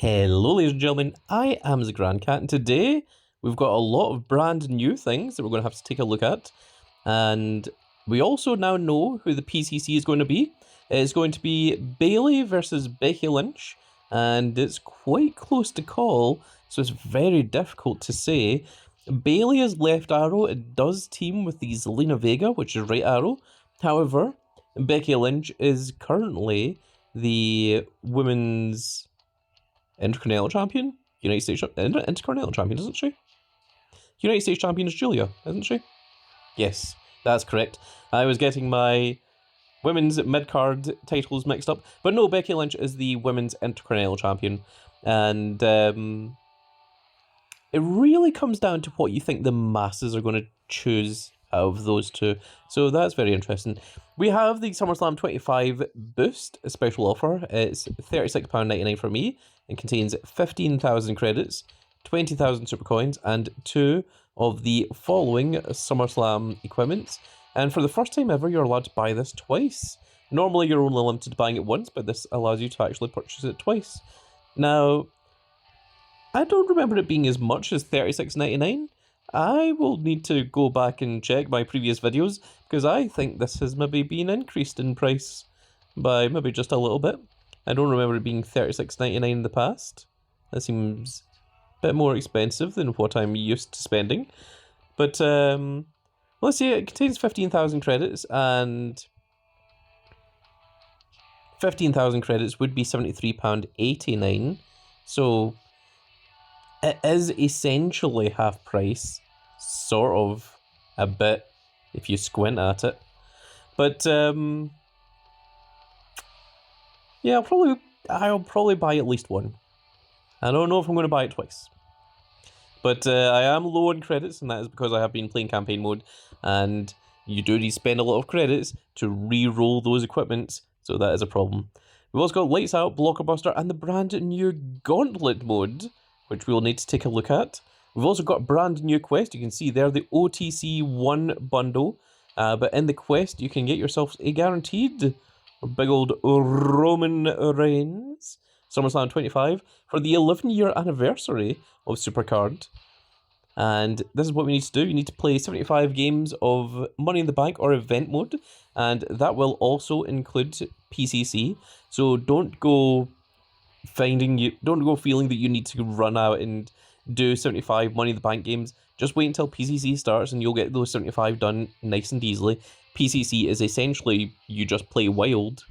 Hello ladies and gentlemen, I am the Grand Cat, and today we've got a lot of brand new things that we're going to have to take a look at. And we also now know who the PCC is going to be. It's going to be Bayley versus Becky Lynch, and it's quite close to call, so it's very difficult to say. Bayley is left arrow. It does team with the Zelina Vega, which is right arrow. However, Becky Lynch is currently the women's Intercontinental champion? United States Intercontinental champion, isn't she? United States champion is Julia, isn't she? Yes, that's correct. I was getting my women's mid-card titles mixed up. But no, Becky Lynch is the women's Intercontinental champion. And it really comes down to what you think the masses are going to choose out of those two. So that's very interesting. We have the SummerSlam 25 Boost, a special offer. It's £36.99 for me. It contains 15,000 credits, 20,000 super coins, and 2 of the following SummerSlam equipments. And for the first time ever, you're allowed to buy this twice. Normally, you're only limited to buying it once, but this allows you to actually purchase it twice. Now, I don't remember it being as much as £36.99. I will need to go back and check my previous videos, because I think this has maybe been increased in price by maybe just a little bit. I don't remember it being £36.99 in the past. That seems a bit more expensive than what I'm used to spending. But let's see, it contains 15,000 credits, and 15,000 credits would be £73.89. So it is essentially half price, sort of, a bit, if you squint at it. But yeah, I'll probably buy at least one. I don't know if I'm going to buy it twice. But I am low on credits, and that is because I have been playing campaign mode, and you do need to spend a lot of credits to re-roll those equipments, so that is a problem. We've also got Lights Out, Blockbuster, and the brand new Gauntlet mode, which we'll need to take a look at. We've also got a brand new quest. You can see there the OTC 1 bundle, but in the quest you can get yourself a guaranteed big old Roman Reigns SummerSlam 25 for the 11-year anniversary of Supercard. And this is what we need to do. You need to play 75 games of Money in the Bank or event mode, and that will also include PCC. So don't go feeling that you need to run out and do 75 Money in the Bank games. Just wait until PCC starts and you'll get those 75 done nice and easily. PCC is essentially you just play wild.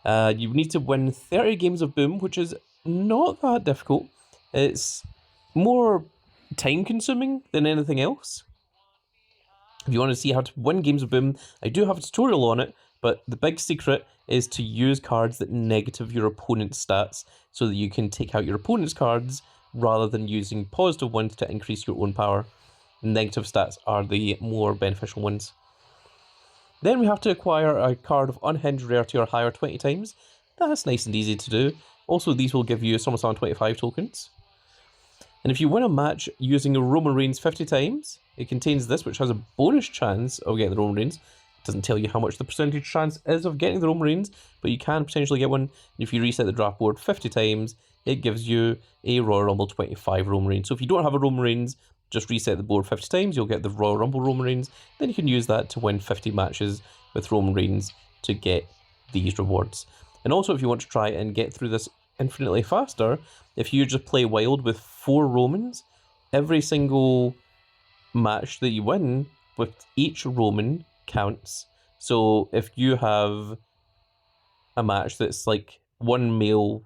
You need to win 30 games of Boom, which is not that difficult. It's more time consuming than anything else. If you want to see how to win games of Boom, I do have a tutorial on it, but the big secret is to use cards that negative your opponent's stats so that you can take out your opponent's cards rather than using positive ones to increase your own power. Negative stats are the more beneficial ones. Then we have to acquire a card of Unhinged Rarity or higher 20 times. That's nice and easy to do. Also, these will give you SummerSlam 25 tokens. And if you win a match using a Roman Reigns 50 times, it contains this, which has a bonus chance of getting the Roman Reigns. It doesn't tell you how much the percentage chance is of getting the Roman Reigns, but you can potentially get one. And if you reset the draft board 50 times, it gives you a Royal Rumble 25 Roman Reigns. So if you don't have a Roman Reigns, just reset the board 50 times, you'll get the Royal Rumble Roman Reigns. Then you can use that to win 50 matches with Roman Reigns to get these rewards. And also, if you want to try and get through this infinitely faster, if you just play wild with 4 Romans, every single match that you win with each Roman counts. So if you have a match that's like one male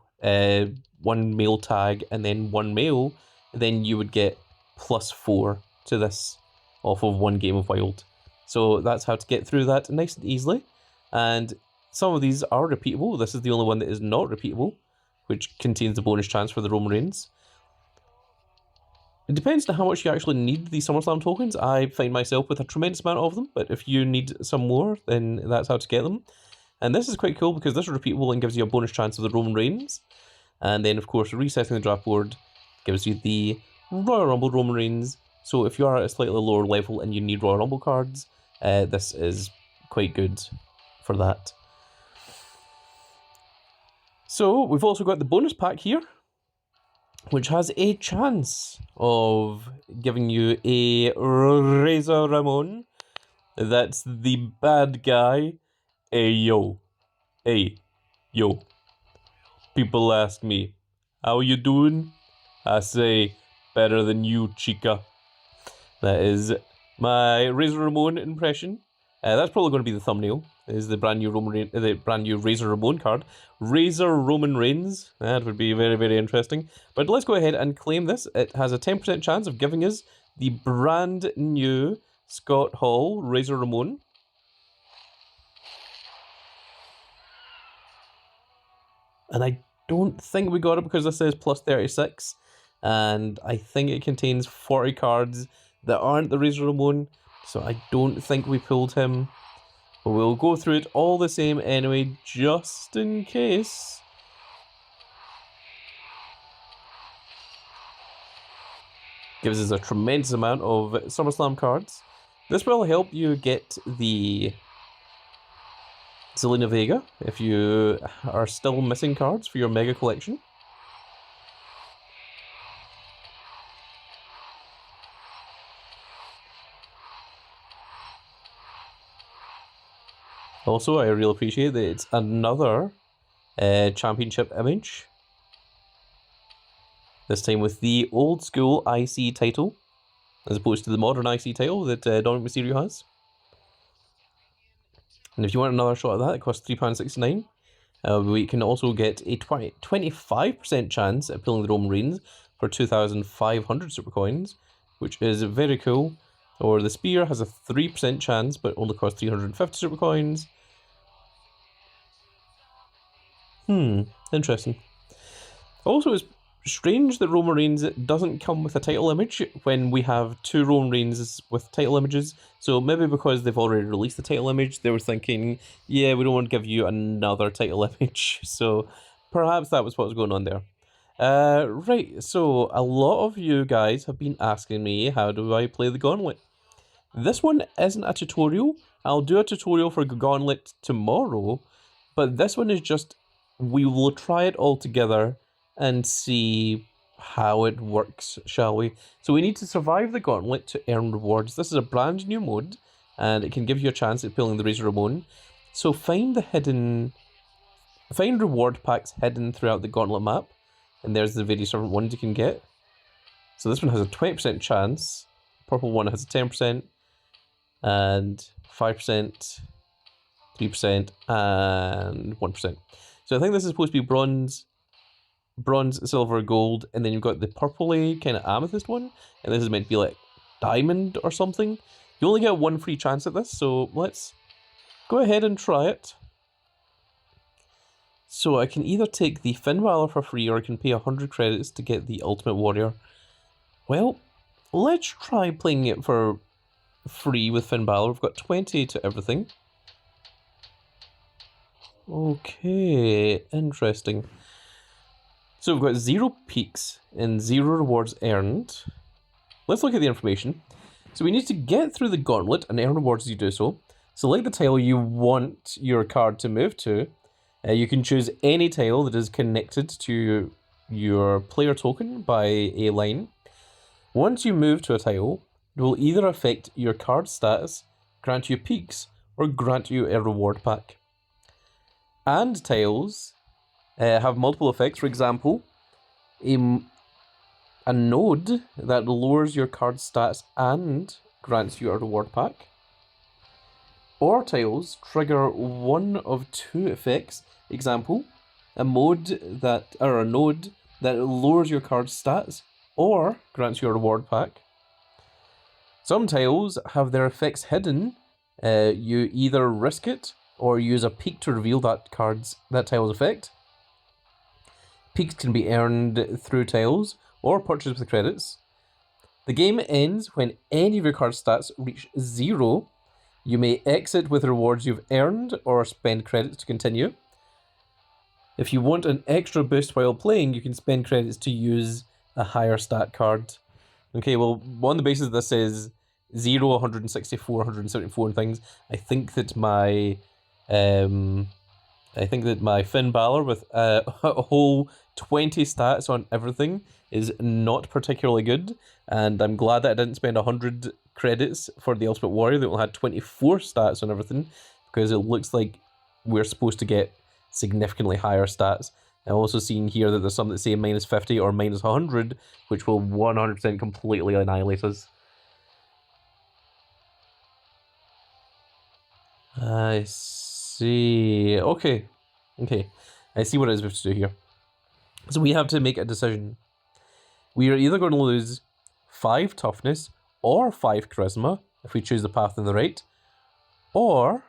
tag and then one male, then you would get +4 to this off of one game of Wild. So that's how to get through that nice and easily. And some of these are repeatable. This is the only one that is not repeatable, which contains the bonus chance for the Roman Reigns. It depends on how much you actually need the SummerSlam tokens. I find myself with a tremendous amount of them, but if you need some more, then that's how to get them. And this is quite cool because this is repeatable and gives you a bonus chance of the Roman Reigns. And then, of course, resetting the draft board gives you the Royal Rumble Roman Reigns. So if you are at a slightly lower level and you need Royal Rumble cards, this is quite good for that. So we've also got the bonus pack here. which has a chance of giving you a Razor Ramon. That's the bad guy. Hey, yo. Hey, yo. People ask me, how you doing? I say, better than you, chica. That is my Razor Ramon impression. That's probably going to be the thumbnail. Is the brand new Razor Ramon card, Razor Roman Reigns. That would be very, very interesting. But let's go ahead and claim this. It has a 10% chance of giving us the brand new Scott Hall Razor Ramon. And I don't think we got it because this says plus 36. And I think it contains 40 cards that aren't the Razor Ramon. So I don't think we pulled him. But we'll go through it all the same anyway, just in case. Gives us a tremendous amount of SummerSlam cards. This will help you get the Zelina Vega if you are still missing cards for your Mega Collection. Also, I really appreciate that it's another championship image. This time with the old school IC title, as opposed to the modern IC title that Dominic Mysterio has. And if you want another shot of that, it costs £3.69. We can also get a 25% chance at pulling the Roman Reigns for 2,500 super coins, which is very cool. Or the Spear has a 3% chance, but only costs 350 super coins. Interesting. Also, it's strange that Roman Reigns doesn't come with a title image when we have two Roman Reigns with title images. So maybe because they've already released the title image, they were thinking, yeah, we don't want to give you another title image. So perhaps that was what was going on there. Right, so a lot of you guys have been asking me, how do I play the Gauntlet? This one isn't a tutorial. I'll do a tutorial for Gauntlet tomorrow, but this one is just, we will try it all together and see how it works, shall we? So we need to survive the Gauntlet to earn rewards. This is a brand new mode, and it can give you a chance at pulling the Razor Ramon. So find reward packs hidden throughout the Gauntlet map, and there's the various different ones you can get. So this one has a 20% chance, purple one has a 10%, and 5%, 3%, and 1%. So I think this is supposed to be bronze, silver, gold, and then you've got the purpley kind of amethyst one, and this is meant to be like diamond or something. You only get one free chance at this, so let's go ahead and try it. So I can either take the Finn Balor for free, or I can pay 100 credits to get the Ultimate Warrior. Well, let's try playing it for free with Finn Balor. We've got 20 to everything. Okay, interesting. So we've got 0 peaks and 0 rewards earned. Let's look at the information. So we need to get through the Gauntlet and earn rewards as you do so. Select the tile you want your card to move to. You can choose any tile that is connected to your player token by a line. Once you move to a tile, it will either affect your card status, grant you peaks, or grant you a reward pack. And tiles have multiple effects. For example, a node that lowers your card stats and grants you a reward pack. Or tiles trigger one of 2 effects. Example, a node that lowers your card stats or grants you a reward pack. Some tiles have their effects hidden. You either risk it or use a peak to reveal that tile's effect. Peaks can be earned through tiles or purchased with credits. The game ends when any of your card stats reach 0. You may exit with rewards you've earned or spend credits to continue. If you want an extra boost while playing, you can spend credits to use a higher stat card. Okay, well, on the basis this says 0, 164, 174 and things, I think that my Finn Balor with a whole 20 stats on everything is not particularly good, and I'm glad that I didn't spend 100 credits for the Ultimate Warrior that only had 24 stats on everything, because it looks like we're supposed to get significantly higher stats. I'm also seeing here that there's some that say minus 50 or minus 100, which will 100% completely annihilate us. I see. Okay. I see what it is we have to do here. So we have to make a decision. We are either going to lose 5 toughness or 5 charisma if we choose the path on the right, or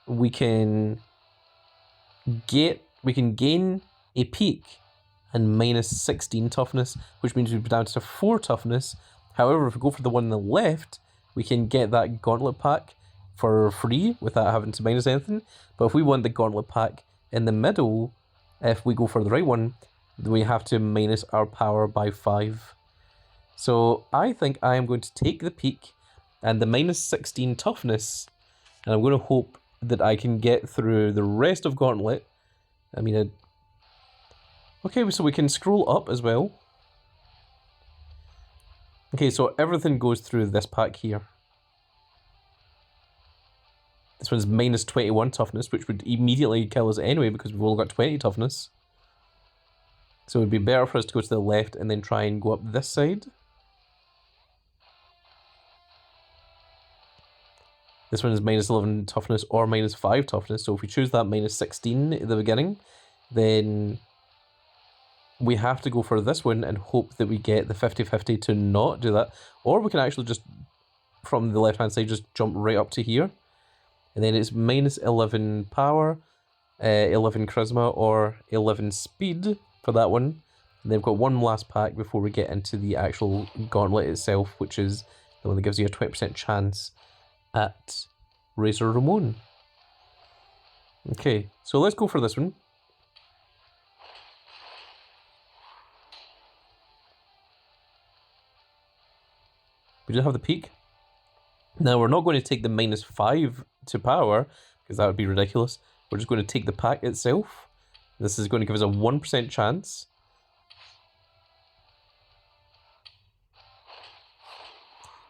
we can gain a peak and minus 16 toughness, which means we'd be down to 4 toughness. However, if we go for the one on the left, we can get that Gauntlet pack for free without having to minus anything. But if we want the Gauntlet pack in the middle, if we go for the right one, then we have to minus our power by 5. So I think I am going to take the peak and the minus 16 toughness, and I'm going to hope that I can get through the rest of Gauntlet. I mean, okay, so we can scroll up as well. Okay, so everything goes through this pack here. This one's minus 21 toughness, which would immediately kill us anyway because we've only got 20 toughness. So it would be better for us to go to the left and then try and go up this side. This one is minus 11 toughness or minus 5 toughness. So if we choose that minus 16 at the beginning, then we have to go for this one and hope that we get the 50-50 to not do that. Or we can actually just, from the left-hand side, just jump right up to here. And then it's minus 11 power, 11 charisma, or 11 speed for that one. And then we've got one last pack before we get into the actual gauntlet itself, which is the one that gives you a 20% chance at Razor Ramon. Okay, so let's go for this one. We do have the peak. Now, we're not going to take the minus 5 to power, because that would be ridiculous. We're just going to take the pack itself. This is going to give us a 1% chance.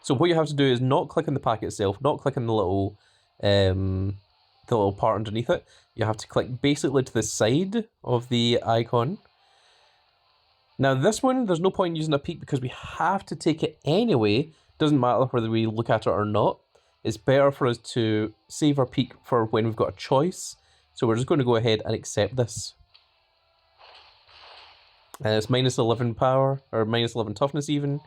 So what you have to do is not click on the pack itself, not click on the little part underneath it. You have to click basically to the side of the icon. Now this one, there's no point in using a peak because we have to take it anyway. Doesn't matter whether we look at it or not. It's better for us to save our peak for when we've got a choice. So we're just going to go ahead and accept this. And it's minus 11 power, or minus 11 toughness even.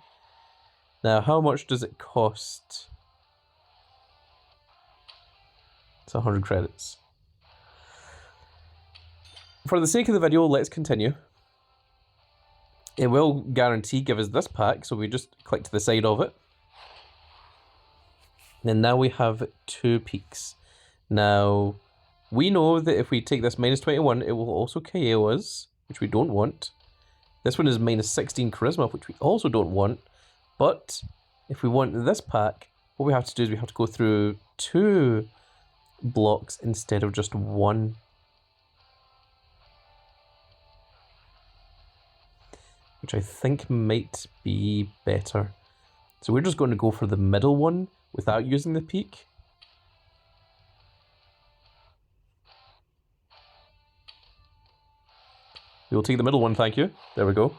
Now, how much does it cost? It's 100 credits. For the sake of the video, let's continue. It will guarantee give us this pack, so we just click to the side of it. And now we have 2 peaks. Now, we know that if we take this minus 21, it will also KO us, which we don't want. This one is minus 16 charisma, which we also don't want. But if we want this pack, what we have to do is we have to go through 2 blocks instead of just 1. Which I think might be better. So we're just going to go for the middle one without using the peak. We'll take the middle one, thank you. There we go.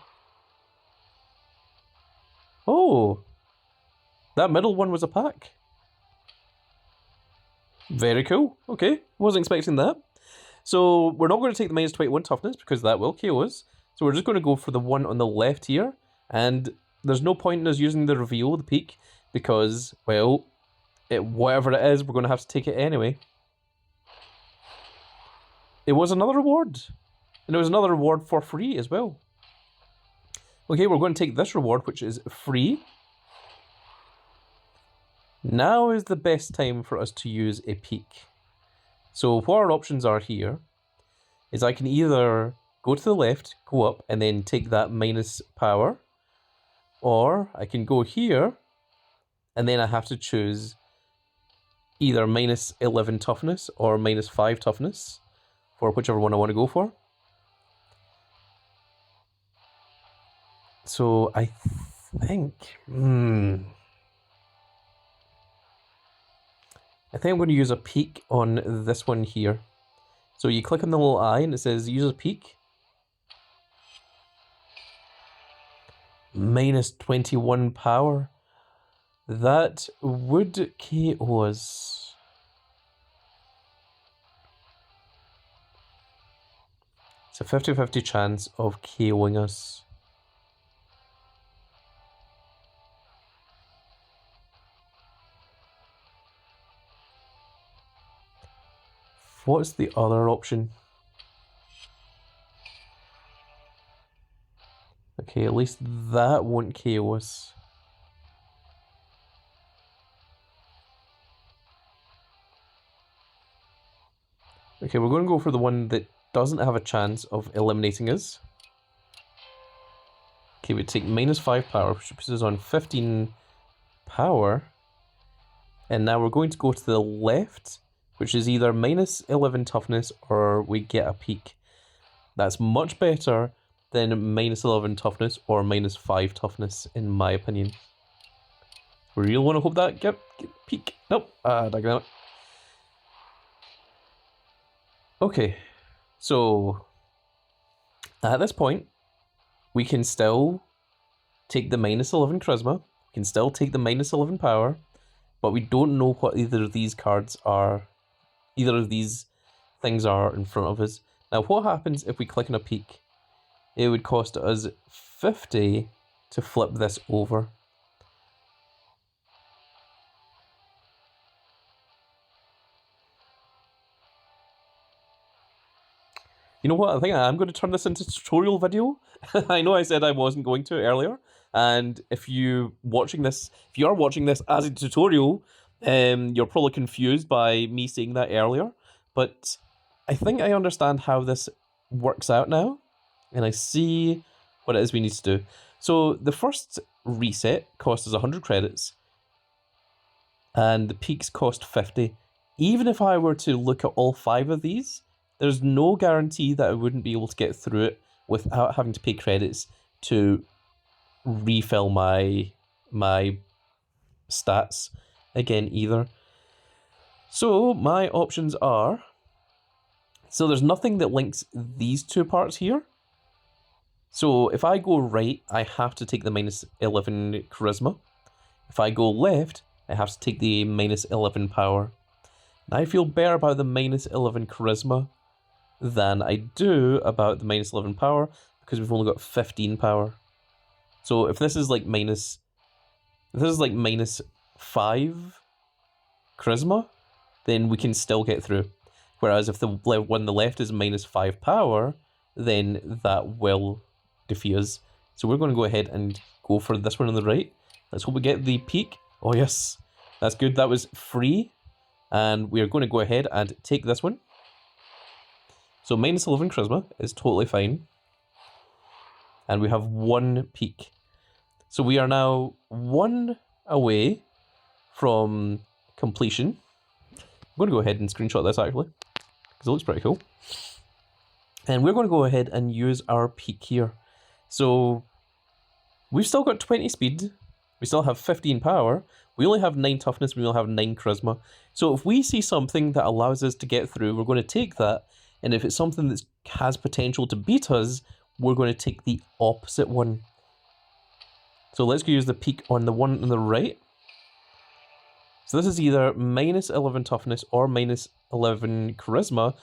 Oh, that middle one was a pack. Very cool. Okay, wasn't expecting that. So we're not going to take the minus 21 toughness because that will KO us. So we're just going to go for the one on the left here. And there's no point in us using the reveal, the peak, because, well, whatever it is, we're going to have to take it anyway. It was another reward. And it was another reward for free as well. Okay, we're going to take this reward, which is free. Now is the best time for us to use a peak. So what our options are here is I can either go to the left, go up, and then take that minus power. Or I can go here, and then I have to choose either minus 11 toughness or minus 5 toughness for whichever one I want to go for. So I think... I think I'm going to use a peak on this one here. So you click on the little eye and it says use a peak. Minus 21 power. That would KO us. It's a 50-50 chance of KOing us. What's the other option? Okay, at least that won't KO us. Okay, we're going to go for the one that doesn't have a chance of eliminating us. Okay, we take minus 5 power, which puts us on 15 power. And now we're going to go to the left, which is either minus 11 toughness or we get a peak. That's much better than minus 11 toughness or minus 5 toughness, in my opinion. We really want to hope that get peak. Nope, diagram it. Okay, so at this point, we can still take the minus 11 charisma, we can still take the minus 11 power, but we don't know what either of these cards are, either of these things are in front of us. Now, what happens if we click on a peak? It would cost us 50 to flip this over. You know what, I think I'm going to turn this into a tutorial video. I know I said I wasn't going to earlier, and if you are watching this as a tutorial, you're probably confused by me saying that earlier, but I think I understand how this works out now, and I see what it is we need to do. So the first reset costs us 100 credits, and the peaks cost 50. Even if I were to look at all 5 of these, there's no guarantee that I wouldn't be able to get through it without having to pay credits to refill my stats again either. So my options are... So there's nothing that links these two parts here. So if I go right, I have to take the minus 11 charisma. If I go left, I have to take the minus 11 power. And I feel better about the minus 11 charisma than I do about the minus 11 power, because we've only got 15 power. So if this is like minus 5 charisma, then we can still get through. Whereas if the one on the left is minus 5 power, then that will defeat us. So we're going to go ahead and go for this one on the right. Let's hope we get the peak. Oh yes, that's good. That was free. And we are going to go ahead and take this one. So minus 11 charisma is totally fine. And we have 1 peak. So we are now 1 away from completion. I'm going to go ahead and screenshot this actually, because it looks pretty cool. And we're going to go ahead and use our peak here. So we've still got 20 speed. We still have 15 power. We only have 9 toughness. We only have 9 charisma. So if we see something that allows us to get through, we're going to take that. And if it's something that has potential to beat us, we're going to take the opposite one. So let's go use the peak on the one on the right. So this is either minus 11 toughness or minus 11 charisma,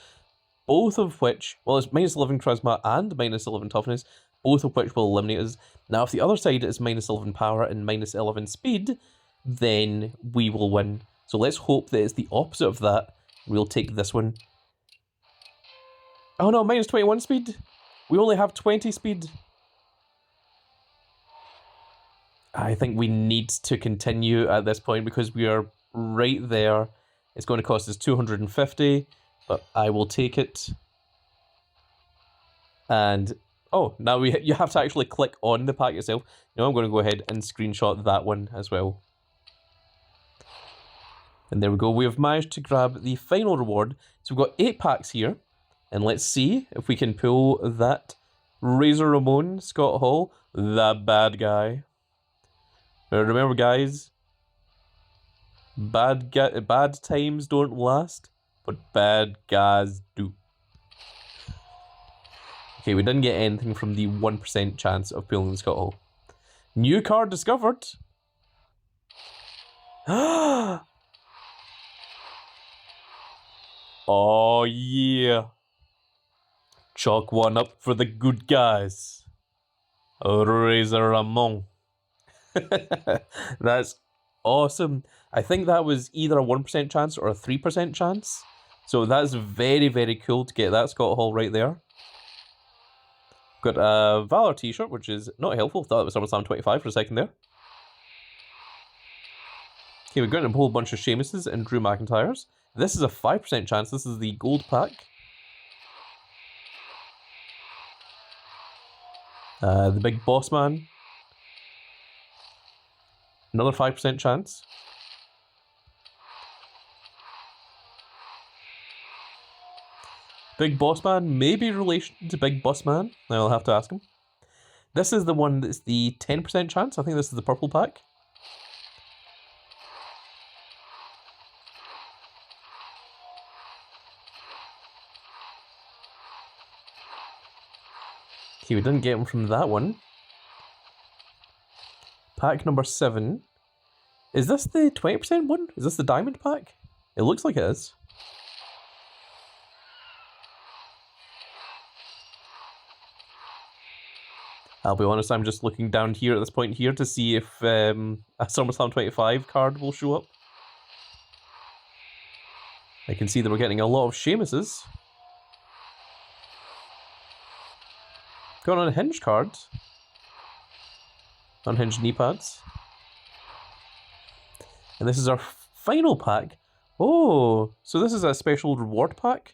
both of which, well, it's minus 11 charisma and minus 11 toughness, both of which will eliminate us. Now, if the other side is minus 11 power and minus 11 speed, then we will win. So let's hope that it's the opposite of that. We'll take this one. Oh no, minus 21 speed. We only have 20 speed. I think we need to continue at this point because we are right there. It's going to cost us 250, but I will take it. And, oh, now you have to actually click on the pack itself. Now I'm going to go ahead and screenshot that one as well. And there we go. We have managed to grab the final reward. So we've got 8 packs here. And let's see if we can pull that Razor Ramon, Scott Hall, the bad guy. Remember, guys, bad times don't last, but bad guys do. Okay, we didn't get anything from the 1% chance of pulling Scott Hall. New card discovered. Oh yeah. Chalk one up for the good guys. Razor Ramon. That's awesome. I think that was either a 1% chance or a 3% chance. So that's very, very cool to get that Scott Hall right there. Got a Valor t-shirt, which is not helpful. Thought it was SummerSlam 25 for a second there. Okay, we've got a whole bunch of Sheamuses and Drew McIntyres. This is a 5% chance. This is the gold pack. The Big Boss Man. Another 5% chance. Big Boss Man may be relation to Big Boss Man. I'll have to ask him. This is the one that's the 10% chance. I think this is the purple pack. Okay, we didn't get him from that one. Pack number 7. Is this the 20% one? Is this the diamond pack? It looks like it is. I'll be honest, I'm just looking down here at this point here to see if a SummerSlam 25 card will show up. I can see that we're getting a lot of Sheamuses. Got an unhinged card. Unhinged knee pads. And this is our final pack. Oh, so this is a special reward pack?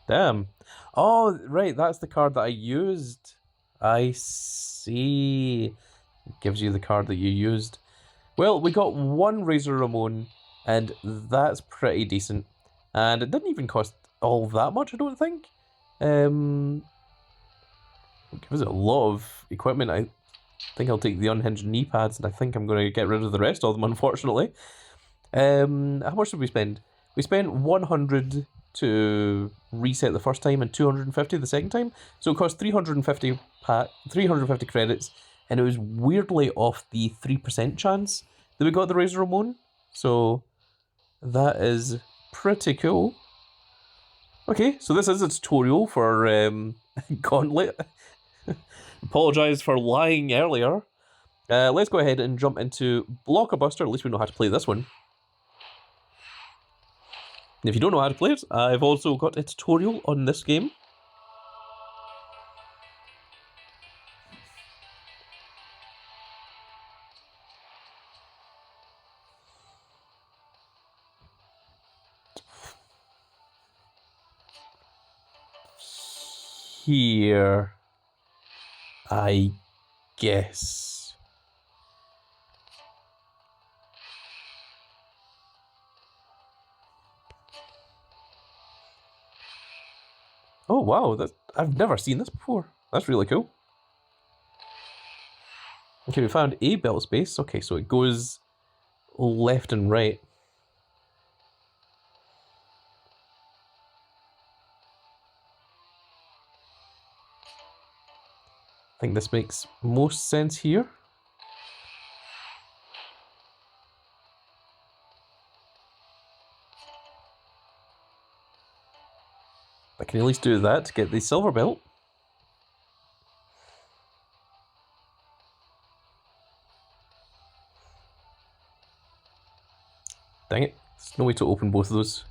Damn. Oh, right, that's the card that I used. I see. It gives you the card that you used. Well, we got one Razor Ramon, and that's pretty decent. And it didn't even cost all that much, I don't think. It gives it a lot of equipment. I think I'll take the unhinged knee pads, and I think I'm going to get rid of the rest of them, unfortunately. How much did we spend? We spent 100 to reset the first time and 250 the second time. So it cost 350 credits, and it was weirdly off the 3% chance that we got the Razor Ramon. So that is pretty cool. Okay, so this is a tutorial for Gauntlet. Apologise for lying earlier. Let's go ahead and jump into Blockbuster. At least we know how to play this one. If you don't know how to play it, I've also got a tutorial on this game. Here, I guess. Oh wow, I've never seen this before. That's really cool. Okay, we found a belt space. Okay, so it goes left and right. I think this makes most sense here. I can at least do that to get the silver belt. Dang it, there's no way to open both of those.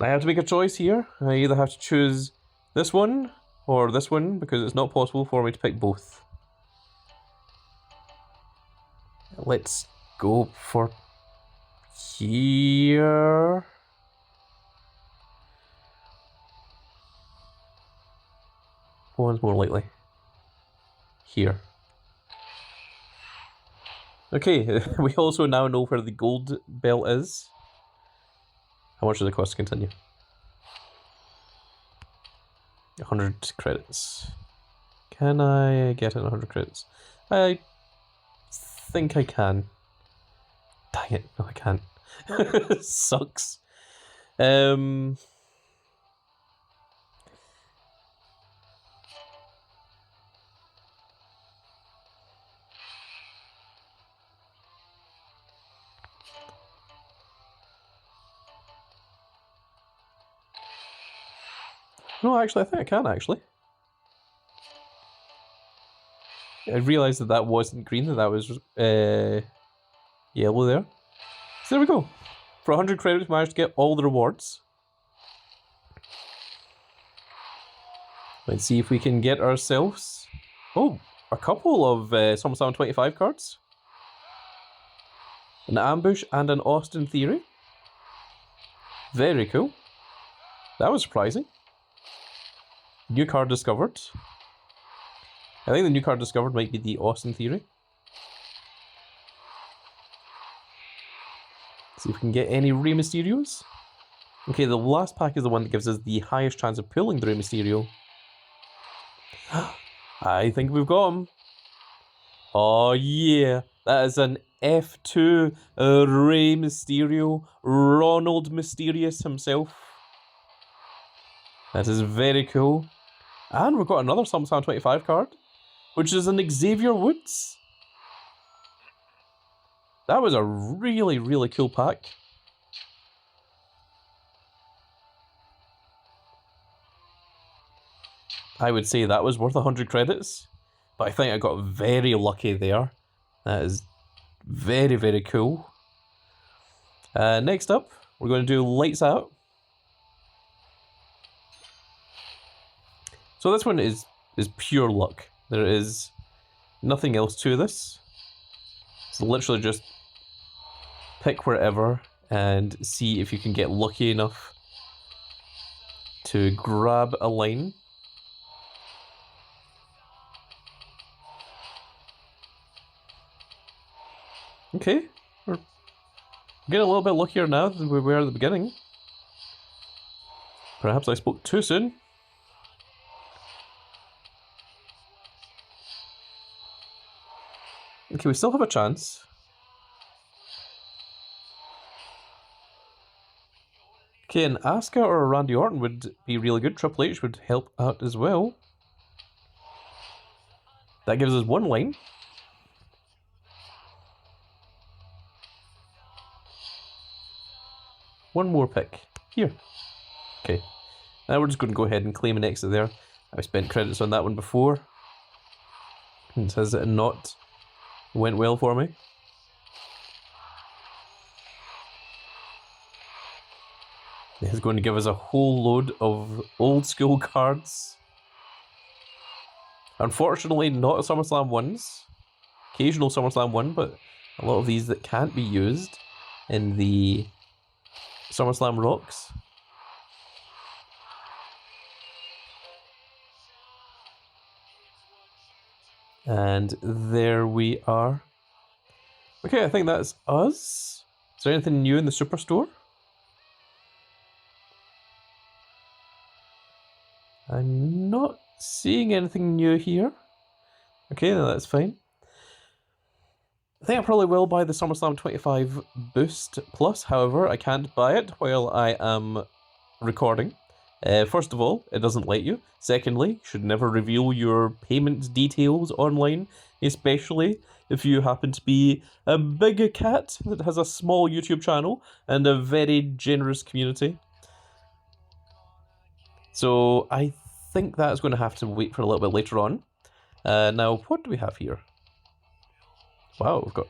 I have to make a choice here. I either have to choose this one or this one, because it's not possible for me to pick both. Let's go for here. One's more likely. Here. Okay, we also now know where the gold belt is. How much does it cost to continue? 100 credits. Can I get in 100 credits? I think I can. Dang it, no I can't. Sucks. No, actually, I think I can, actually. I realised that that wasn't green, that was yellow there. So there we go. For 100 credits, we managed to get all the rewards. Let's see if we can get ourselves... Oh, a couple of SummerSlam 25 cards. An Ambush and an Austin Theory. Very cool. That was surprising. New card discovered. I think the new card discovered might be the Austin Theory. See if we can get any Rey Mysterios. Okay, the last pack is the one that gives us the highest chance of pulling the Rey Mysterio. I think we've got him. Oh yeah, that is an F2 Rey Mysterio, Ronald Mysterious himself. That is very cool. And we've got another SummerSlam 25 card, which is an Xavier Woods. That was a really, really cool pack. I would say that was worth 100 credits, but I think I got very lucky there. That is very, very cool. Next up, we're going to do Lights Out. So this one is pure luck. There is nothing else to this. It's literally just pick wherever and see if you can get lucky enough to grab a line. Okay, we're getting a little bit luckier now than we were at the beginning. Perhaps I spoke too soon. Okay, we still have a chance. Okay, an Asuka or a Randy Orton would be really good. Triple H would help out as well. That gives us one line. One more pick. Here. Okay. Now we're just going to go ahead and claim an exit there. I spent credits on that one before. And it has not went well for me. It's going to give us a whole load of old school cards. Unfortunately, not SummerSlam ones. Occasional SummerSlam one, but a lot of these that can't be used in the SummerSlam Rocks. And there we are. Okay, I think that's us. Is there anything new in the Superstore? I'm not seeing anything new here. Okay, no, that's fine. I think I probably will buy the SummerSlam 25 Boost Plus, however, I can't buy it while I am recording. First of all, it doesn't let you. Secondly, you should never reveal your payment details online, especially if you happen to be a big cat that has a small YouTube channel and a very generous community. So I think that's going to have to wait for a little bit later on. Now, what do we have here? Wow, we've got...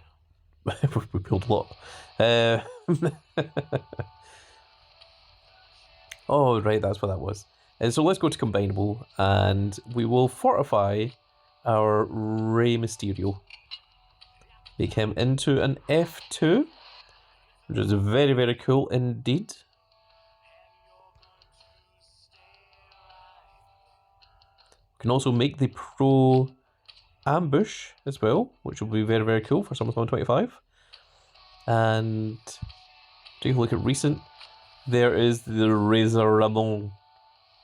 we pulled a lot. Oh, right, that's what that was. And so let's go to Combinable, and we will fortify our Rey Mysterio. Make him into an F2, which is very, very cool indeed. We can also make the Pro Ambush as well, which will be very, very cool for SummerSlam 25. And take a look at recent. There is the Razor Ramon,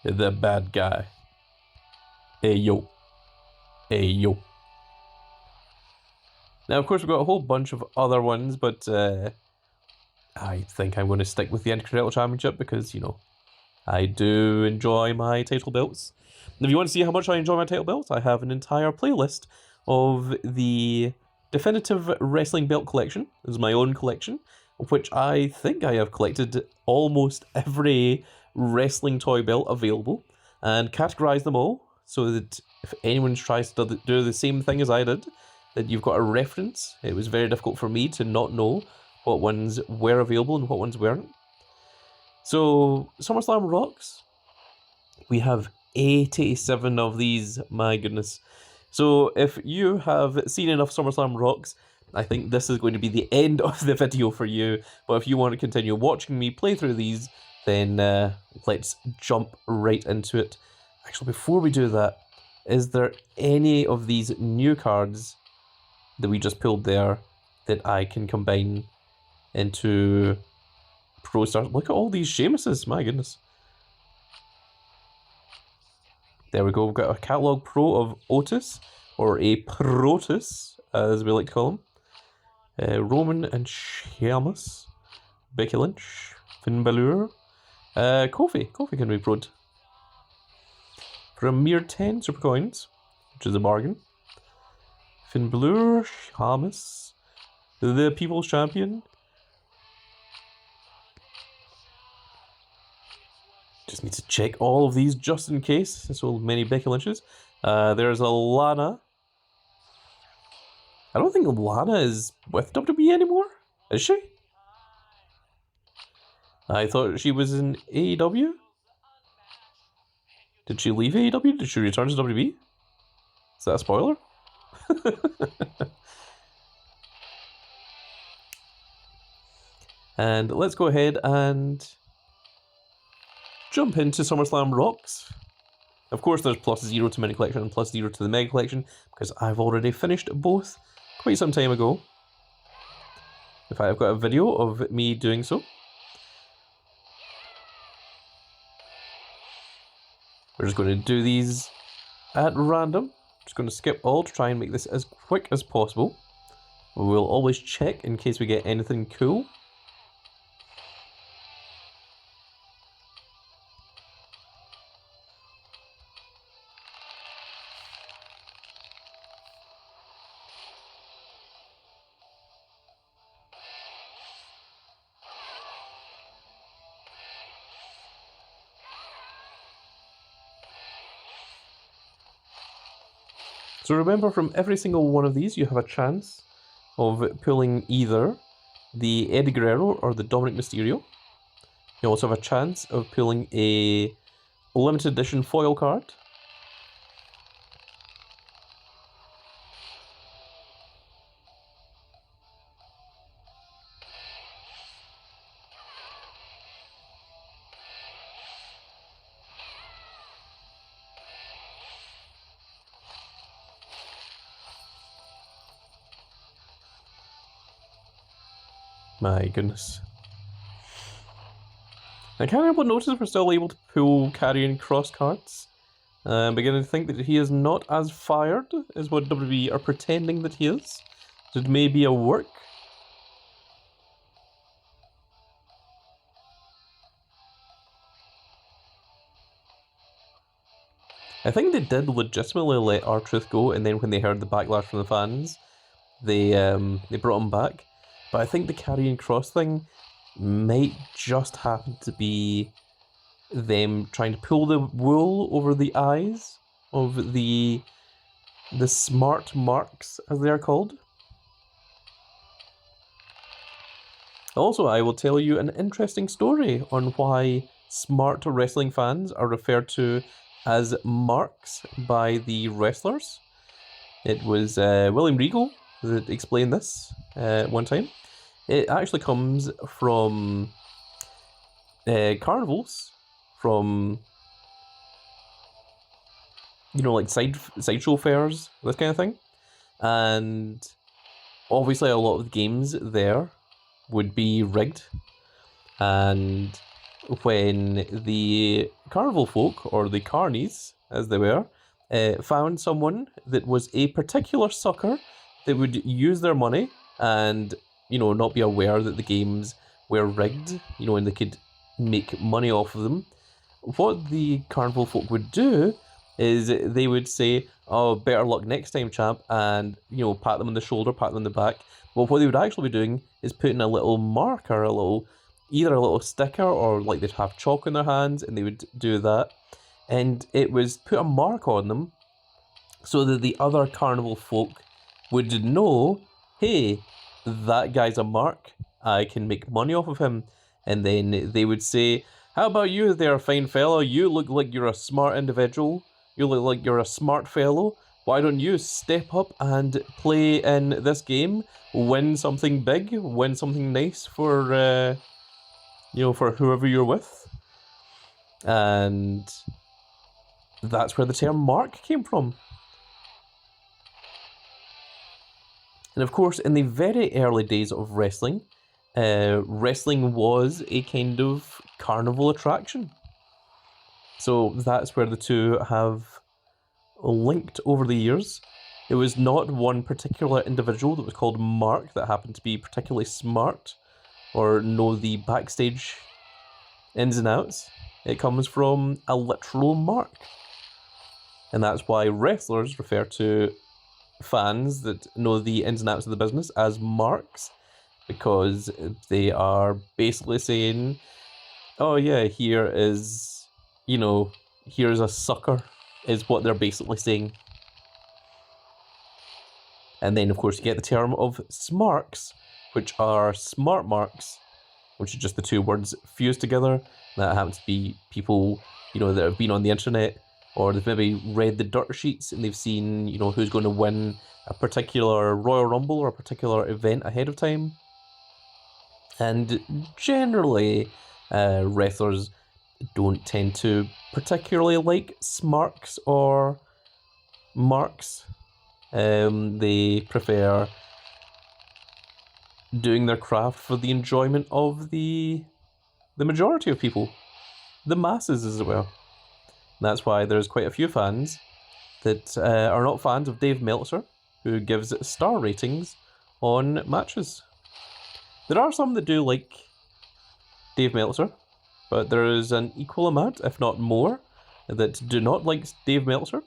the bad guy. Hey yo. Hey yo. Now, of course, we've got a whole bunch of other ones, but I think I'm going to stick with the Intercontinental Championship because, you know, I do enjoy my title belts. And if you want to see how much I enjoy my title belts, I have an entire playlist of the Definitive Wrestling Belt Collection. This is my own collection, of which I think I have collected almost every wrestling toy belt available and categorized them all so that if anyone tries to do the same thing as I did, that you've got a reference. It was very difficult for me to not know what ones were available and what ones weren't. So, SummerSlam rocks. We have 87 of these, my goodness. So, if you have seen enough SummerSlam rocks, I think this is going to be the end of the video for you. But if you want to continue watching me play through these, then let's jump right into it. Actually, before we do that, is there any of these new cards that we just pulled there that I can combine into Pro Stars? Look at all these Sheamuses, my goodness. There we go, we've got a Catalog Pro of Otis, or a Protus, as we like to call him. Roman and Sheamus, Becky Lynch, Finn Balor, Kofi. Kofi can be pro'd. For a mere 10 super coins, which is a bargain. Finn Balor, Sheamus, the People's Champion. Just need to check all of these just in case. So many Becky Lynches. There's a Lana. I don't think Lana is with WWE anymore. Is she? I thought she was in AEW. Did she leave AEW? Did she return to WWE? Is that a spoiler? And let's go ahead and jump into SummerSlam rocks. Of course, there's +0 to Mini Collection and +0 to the Mega Collection, because I've already finished both quite some time ago. In fact, I've got a video of me doing so. We're just going to do these at random. Just going to skip all to try and make this as quick as possible. We'll always check in case we get anything cool. So remember, from every single one of these, you have a chance of pulling either the Eddie Guerrero or the Dominic Mysterio. You also have a chance of pulling a limited edition foil card. My goodness. I can't help but notice we're still able to pull Karrion Kross cards. I'm beginning to think that he is not as fired as what WWE are pretending that he is. So it may be a work. I think they did legitimately let R-Truth go, and then when they heard the backlash from the fans, they brought him back. But I think the Karrion Kross thing might just happen to be them trying to pull the wool over the eyes of the smart marks, as they are called. Also, I will tell you an interesting story on why smart wrestling fans are referred to as marks by the wrestlers. It was William Regal that explained this one time. It actually comes from carnivals, from, you know, like sideshow fairs, this kind of thing. And obviously a lot of the games there would be rigged. And when the carnival folk, or the carnies as they were, found someone that was a particular sucker that would use their money and, not be aware that the games were rigged, and they could make money off of them. What the carnival folk would do is they would say, "Oh, better luck next time, champ," and, pat them on the shoulder, pat them on the back. But what they would actually be doing is putting a little marker, either a little sticker, or like they'd have chalk in their hands and they would do that. And it was put a mark on them so that the other carnival folk would know, hey, that guy's a mark, I can make money off of him. And then they would say, how about you there, fine fellow? You look like you're a smart individual. You look like you're a smart fellow. Why don't you step up and play in this game, win something big, win something nice for, for whoever you're with? And that's where the term mark came from. And of course, in the very early days of wrestling, wrestling was a kind of carnival attraction. So that's where the two have linked over the years. It was not one particular individual that was called Mark that happened to be particularly smart or know the backstage ins and outs. It comes from a literal mark. And that's why wrestlers refer to fans that know the ins and outs of the business as marks, because they are basically saying, oh yeah, here's a sucker, is what they're basically saying. And then, of course, you get the term of smarks, which are smart marks, which is just the two words fused together. That happens to be people, that have been on the internet, or they've maybe read the dirt sheets and they've seen, who's going to win a particular Royal Rumble or a particular event ahead of time. And generally, wrestlers don't tend to particularly like smarks or marks. They prefer doing their craft for the enjoyment of the majority of people, the masses as well. That's why there's quite a few fans that are not fans of Dave Meltzer, who gives star ratings on matches. There are some that do like Dave Meltzer, but there is an equal amount, if not more, that do not like Dave Meltzer.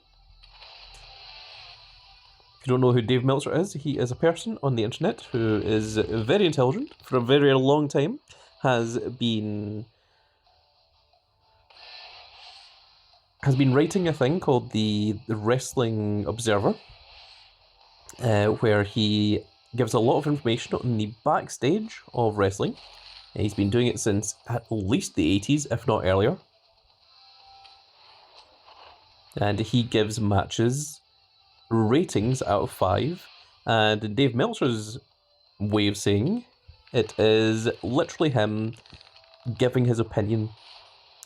If you don't know who Dave Meltzer is, he is a person on the internet who is very intelligent, for a very long time, has been writing a thing called the Wrestling Observer, where he gives a lot of information on the backstage of wrestling. He's been doing it since at least the 80s, if not earlier. And he gives matches ratings out of 5. And Dave Meltzer's way of saying it is literally him giving his opinion.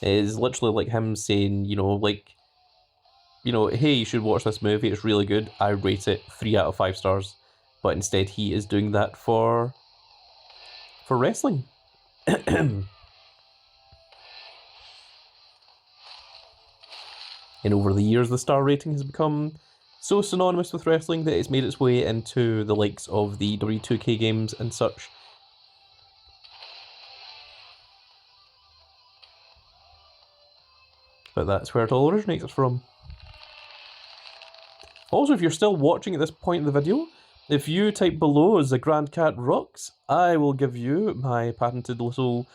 It is literally like him saying, hey, you should watch this movie, it's really good. I rate it 3 out of 5 stars. But instead he is doing that for wrestling. And over the years, the star rating has become so synonymous with wrestling that it's made its way into the likes of the W2K games and such. But that's where it all originates from. Also, if you're still watching at this point in the video, if you type below as the Grand Cat Rocks, I will give you my patented little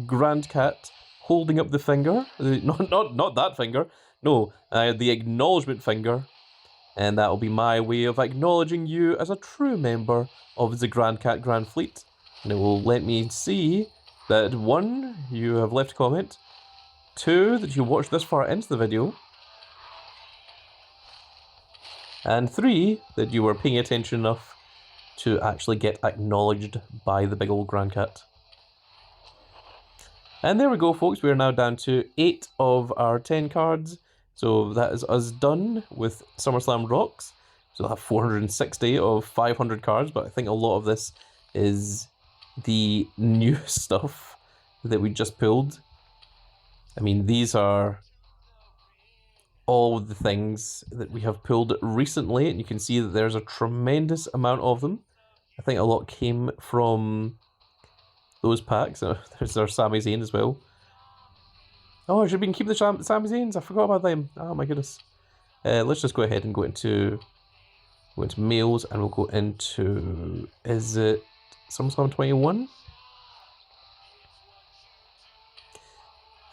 Grand Cat holding up the finger. Not that finger. No, the acknowledgement finger. And that will be my way of acknowledging you as a true member of the Grand Cat Grand Fleet. And it will let me see that 1, you have left a comment, 2, that you watched this far into the video, and 3, that you were paying attention enough to actually get acknowledged by the big old Grand Cat. And there we go, folks. We are now down to 8 of our 10 cards. So that is us done with SummerSlam Rocks. So we'll have 460 of 500 cards, but I think a lot of this is the new stuff that we just pulled. I mean, these are all the things that we have pulled recently, and you can see that there's a tremendous amount of them. I think a lot came from those packs. There's our Sami Zayn as well. Oh, I should have been keeping the Sami Zayns. I forgot about them. Oh my goodness. Let's just go ahead and go into males, and we'll go into, is it SummerSlam 21?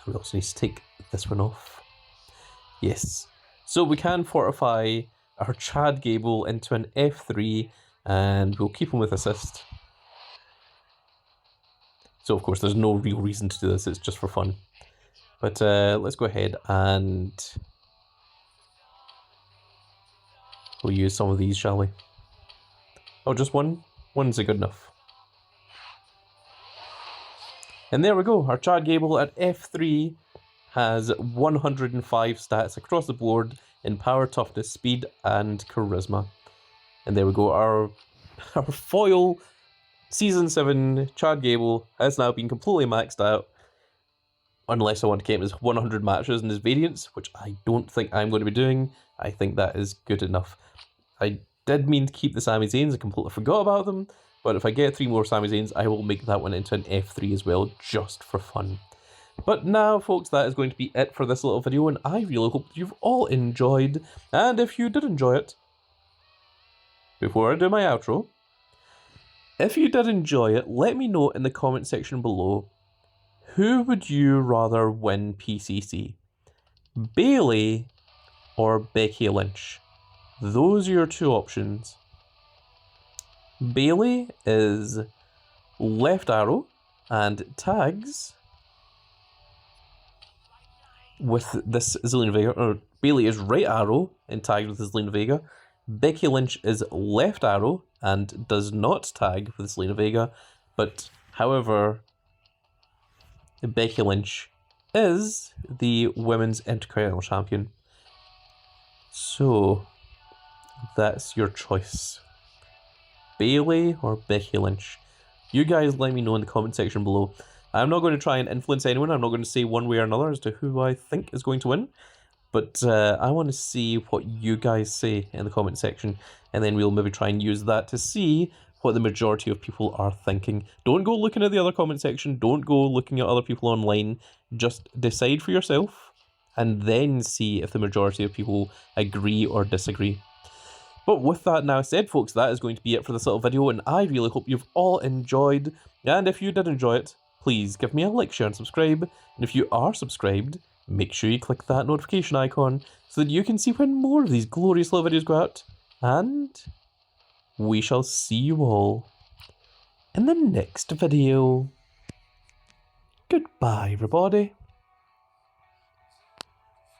We also need to take this one off. Yes. So we can fortify our Chad Gable into an F3, and we'll keep him with assist. So of course there's no real reason to do this, it's just for fun. But let's go ahead and we'll use some of these, shall we? Oh, just one? One's good enough. And there we go, our Chad Gable at F3 has 105 stats across the board in power, toughness, speed, and charisma. And there we go, our foil Season 7 Chad Gable has now been completely maxed out. Unless I want to keep his 100 matches and his variants, which I don't think I'm going to be doing. I think that is good enough. I did mean to keep the Sami Zayns, I completely forgot about them. But if I get 3 more Sami Zayns, I will make that one into an F3 as well, just for fun. But now, folks, that is going to be it for this little video, and I really hope you've all enjoyed. And if you did enjoy it, before I do my outro, if you did enjoy it, let me know in the comment section below, who would you rather win PCC? Bayley or Becky Lynch? Those are your 2 options. Bayley is left arrow and tags with this Zelina Vega, or Bayley is right arrow and tagged with Zelina Vega. Becky Lynch is left arrow and does not tag with Zelina Vega, but however, Becky Lynch is the Women's Intercontinental Champion. So, that's your choice. Bayley or Becky Lynch? You guys let me know in the comment section below. I'm not going to try and influence anyone. I'm not going to say one way or another as to who I think is going to win. But I want to see what you guys say in the comment section. And then we'll maybe try and use that to see what the majority of people are thinking. Don't go looking at the other comment section. Don't go looking at other people online. Just decide for yourself and then see if the majority of people agree or disagree. But with that now said, folks, that is going to be it for this little video, and I really hope you've all enjoyed. And if you did enjoy it, please give me a like, share, and subscribe. And if you are subscribed, make sure you click that notification icon so that you can see when more of these glorious little videos go out. And we shall see you all in the next video. Goodbye, everybody.